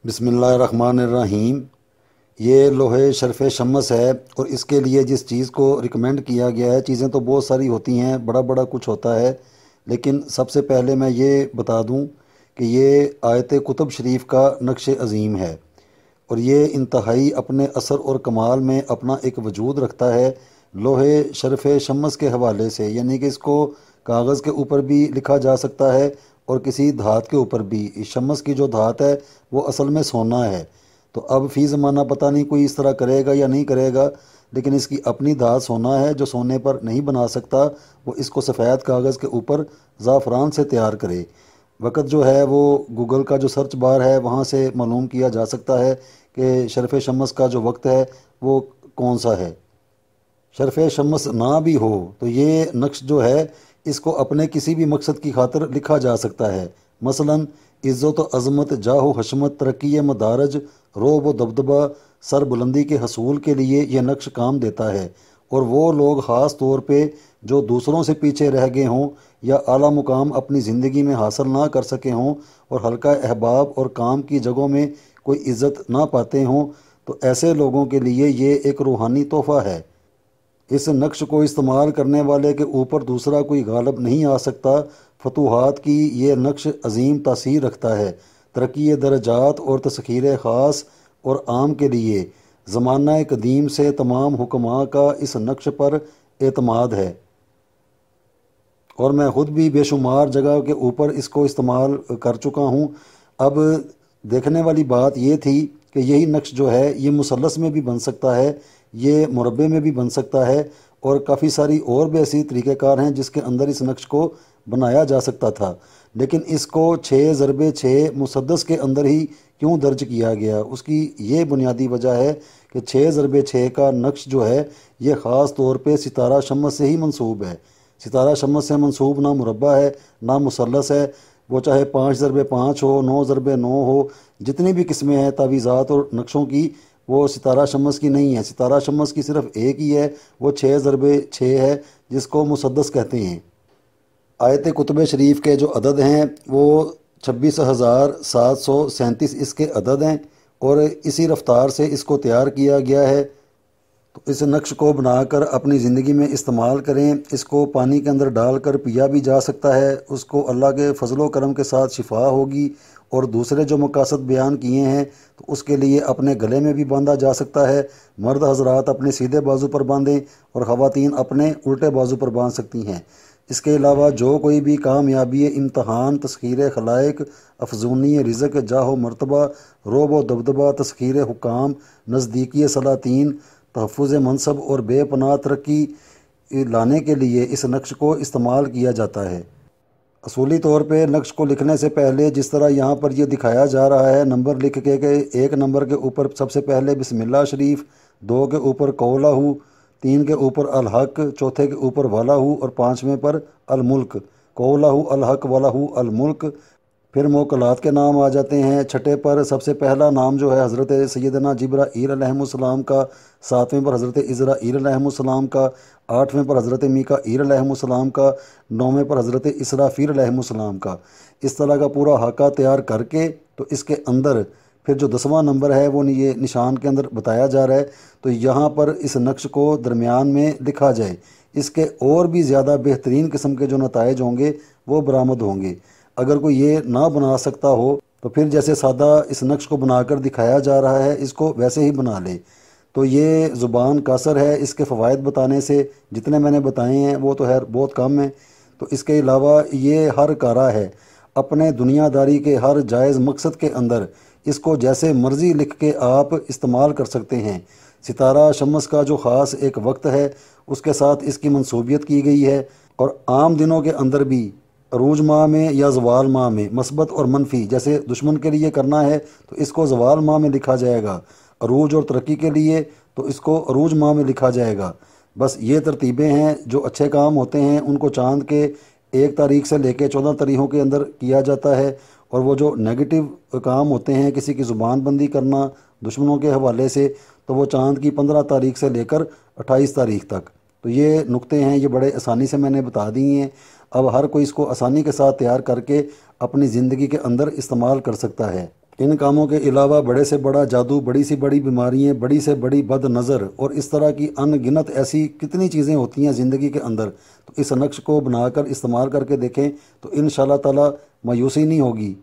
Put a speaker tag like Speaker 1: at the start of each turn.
Speaker 1: बिस्मिल्लाहिर्रहमानिर्रहीम। ये लोहे शरफ़ शम्स है और इसके लिए जिस चीज़ को रिकमेंड किया गया है, चीज़ें तो बहुत सारी होती हैं, बड़ा बड़ा कुछ होता है, लेकिन सबसे पहले मैं ये बता दूं कि ये आयत कुतुब शरीफ का नक्श अज़ीम है और ये इंतहाई अपने असर और कमाल में अपना एक वजूद रखता है लोहे शरफ़ शम्स के हवाले से। यानी कि इसको कागज़ के ऊपर भी लिखा जा सकता है और किसी धात के ऊपर भी। इस शम्स की जो धात है वो असल में सोना है। तो अब फ़ी ज़माना पता नहीं कोई इस तरह करेगा या नहीं करेगा, लेकिन इसकी अपनी धात सोना है। जो सोने पर नहीं बना सकता वो इसको सफ़ेद कागज़ के ऊपर ज़ाफ़रान से तैयार करे। वक़्त जो है वो गूगल का जो सर्च बार है वहाँ से मालूम किया जा सकता है कि शरफ़ शम्स का जो वक्त है वो कौन सा है। शरफ़ शम्स ना भी हो तो ये नक्श जो है इसको अपने किसी भी मकसद की खातिर लिखा जा सकता है। मसलन इज़्ज़त व अज़मत, जाह व हशमत, तरक्की मदारज, रोब व दबदबा, सर बुलंदी के हसूल के लिए यह नक्श काम देता है। और वो लोग ख़ास तौर पे जो दूसरों से पीछे रह गए हों या आला मुकाम अपनी ज़िंदगी में हासिल ना कर सके हों और हल्का अहबाब और काम की जगहों में कोई इज़्ज़त ना पाते हों, तो ऐसे लोगों के लिए ये एक रूहानी तोहफ़ा है। इस नक्श को इस्तेमाल करने वाले के ऊपर दूसरा कोई गालब नहीं आ सकता। फतूहात की ये नक्श अजीम तासीर रखता है। तरक्की दरजात और तस्खीर ख़ास और आम के लिए ज़माना कदीम से तमाम हुक्मा का इस नक्श पर एतमाद है और मैं ख़ुद भी बेशुमार जगह के ऊपर इसको इस्तेमाल कर चुका हूँ। अब देखने वाली बात ये थी कि यही नक्श जो है ये मुसल्लस में भी बन सकता है, ये मुरब्बे में भी बन सकता है और काफ़ी सारी और भी ऐसी तरीक़ेकार हैं जिसके अंदर इस नक्श को बनाया जा सकता था। लेकिन इसको 6 × 6 मुसद्दस के अंदर ही क्यों दर्ज किया गया, उसकी ये बुनियादी वजह है कि 6 × 6 का नक्श जो है ये ख़ास तौर पे सितारा शम्स से ही मंसूब है। सितारा शम्स से मंसूब ना मुरब्बा है ना मुसल्लस है। वो चाहे 5 × 5 हो, 9 × 9 हो, जितनी भी किस्में हैं तावीज़ात और नक्शों की, वो सितारा शम्स की नहीं है। सितारा शम्स की सिर्फ एक ही है, वो 6 × 6 है जिसको मुसद्दस कहते हैं। आयत कुतुब शरीफ के जो अदद हैं वो 26,737 इसके अदद हैं और इसी रफ्तार से इसको तैयार किया गया है। तो इस नक्श को बनाकर अपनी ज़िंदगी में इस्तेमाल करें। इसको पानी के अंदर डालकर पिया भी जा सकता है, उसको अल्लाह के फजलो करम के साथ शिफा होगी। और दूसरे जो मकासद बयान किए हैं तो उसके लिए अपने गले में भी बांधा जा सकता है। मर्द हजरात अपने सीधे बाजू पर बांधें और ख़वातीन अपने उल्टे बाजू पर बांध सकती हैं। इसके अलावा जो कोई भी कामयाबी इम्तहान, तस्खीर खलाइक, अफजूनी रिज़्क़, जाहो मरतबा, रोब दबदबा, तस्खीर हुकाम, नज़दीकी सलातीन, तहफ़्फ़ुज़ मनसब और बेपनाह तरक्की लाने के लिए इस नक्श को इस्तेमाल किया जाता है। असूली तौर पे नक्श को लिखने से पहले जिस तरह यहाँ पर ये दिखाया जा रहा है, नंबर लिख के एक नंबर के ऊपर सबसे पहले बिस्मिल्लाह शरीफ, 2 के ऊपर कौलहू, 3 के ऊपर अल हक, चौथे के ऊपर वलाहू और 5वें पर अल मुल्क। कौलहू अल हक वलाहू अल मुल्क। फिर मोकलात के नाम आ जाते हैं। छठे पर सबसे पहला नाम जो है हज़रत सैयदना जिब्राईल अलैहिस्सलाम का, 7वें पर हज़रत इज़राईल अलैहिस्सलाम का, 8वें पर हज़रत मीकाईल अलैहिस्सलाम का, 9वें पर हज़रत इसराफील अलैहिस्सलाम का। इस तरह का पूरा हाका तैयार करके तो इसके अंदर फिर जो 10वां नंबर है वो ये निशान के अंदर बताया जा रहा है। तो यहाँ पर इस नक्श को दरमियान में लिखा जाए। इसके और भी ज़्यादा बेहतरीन किस्म के जो नताइज होंगे वो बरामद होंगे। अगर कोई ये ना बना सकता हो तो फिर जैसे सादा इस नक्श को बनाकर दिखाया जा रहा है इसको वैसे ही बना ले। तो ये ज़ुबान कासर है, इसके फ़वाइद बताने से जितने मैंने बताए हैं वो तो है बहुत कम है। तो इसके अलावा ये हर कारा है अपने दुनियादारी के हर जायज़ मकसद के अंदर इसको जैसे मर्ज़ी लिख के आप इस्तेमाल कर सकते हैं। सितारा शम्स का जो ख़ास एक वक्त है उसके साथ इसकी मनसूबियत की गई है और आम दिनों के अंदर भी अरूज माह में या ज़वाल माह में मस्बत और मनफी, जैसे दुश्मन के लिए करना है तो इसको ज़वाल माह में लिखा जाएगा, अरूज और तरक्की के लिए तो इसको अरूज माह में लिखा जाएगा। बस ये तरतीबें हैं। जो अच्छे काम होते हैं उनको चांद के 1 तारीख से लेकर 14 तारीखों के अंदर किया जाता है और वो जो नेगेटिव काम होते हैं, किसी की ज़ुबान बंदी करना दुश्मनों के हवाले से, तो वो चांद की 15 तारीख से लेकर 28 तारीख तक। तो ये नुक्ते हैं, ये बड़े आसानी से मैंने बता दिए हैं। अब हर कोई इसको आसानी के साथ तैयार करके अपनी ज़िंदगी के अंदर इस्तेमाल कर सकता है। ان کاموں کے علاوہ بڑے سے بڑا جادو، بڑی سی بڑی بیماریاں، بڑی سے بڑی بد نظر اور اس طرح کی ان گنت ایسی کتنی چیزیں ہوتی ہیں زندگی کے اندر، تو اس نقش کو بنا کر استعمال کر کے دیکھیں تو ان شاء اللہ تعالیٰ مایوسی نہیں ہوگی۔